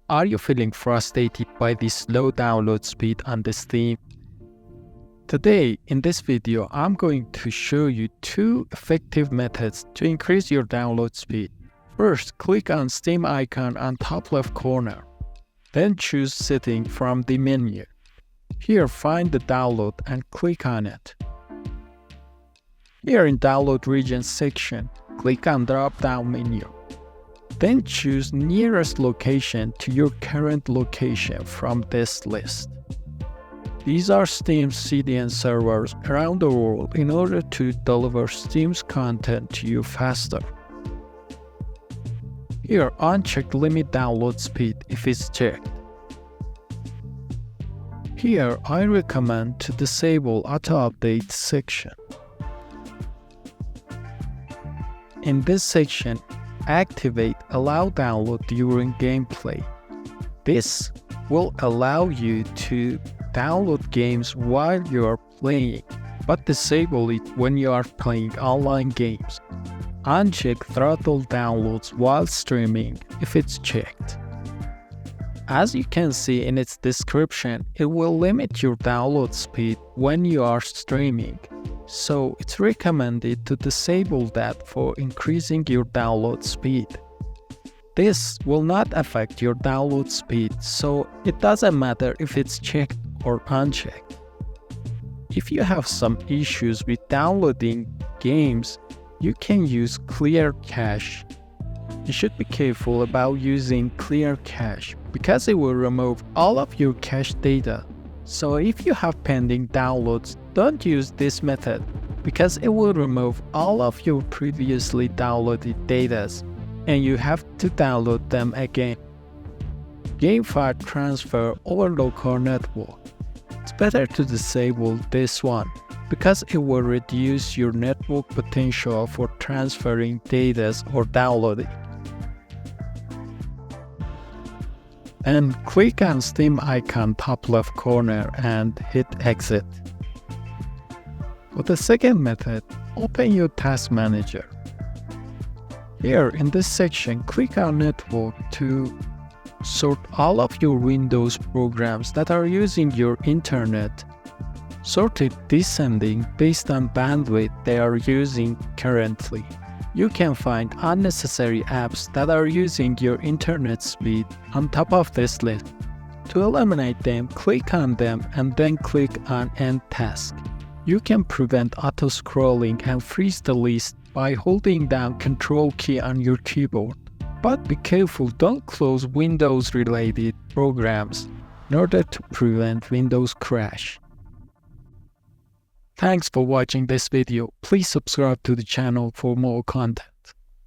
Are you feeling frustrated by the slow download speed on the Steam? Today, in this video, I'm going to show you two effective methods to increase your download speed. First, click on Steam icon on top left corner. Then choose Setting from the menu. Here, find the download and click on it. Here in Download Region section, click on drop-down menu. Then choose nearest location to your current location from this list. These are Steam's CDN servers around the world in order to deliver Steam's content to you faster. Here, uncheck Limit Download Speed if it's checked. Here, I recommend to disable Auto Update section. In this section, activate Allow Download during gameplay. This will allow you to download games while you are playing, but disable it when you are playing online games. Uncheck Throttle Downloads while streaming if it's checked. As you can see in its description, it will limit your download speed when you are streaming. So it's recommended to disable that for increasing your download speed. This will not affect your download speed, so it doesn't matter if it's checked or unchecked. If you have some issues with downloading games, you can use Clear Cache. You should be careful about using Clear Cache because it will remove all of your cache data. So if you have pending downloads, don't use this method because it will remove all of your previously downloaded data and you have to download them again. Game file transfer over local network. It's better to disable this one because it will reduce your network potential for transferring data or downloading. And click on Steam icon top left corner and hit exit. For the second method, open your task manager. Here in this section, click on network to sort all of your Windows programs that are using your internet. Sort it descending based on bandwidth they are using currently. You can find unnecessary apps that are using your internet speed on top of this list. To eliminate them, click on them and then click on End Task. You can prevent auto-scrolling and freeze the list by holding down Ctrl key on your keyboard. But be careful, don't close Windows-related programs in order to prevent Windows crash. Thanks for watching this video. Please subscribe to the channel for more content.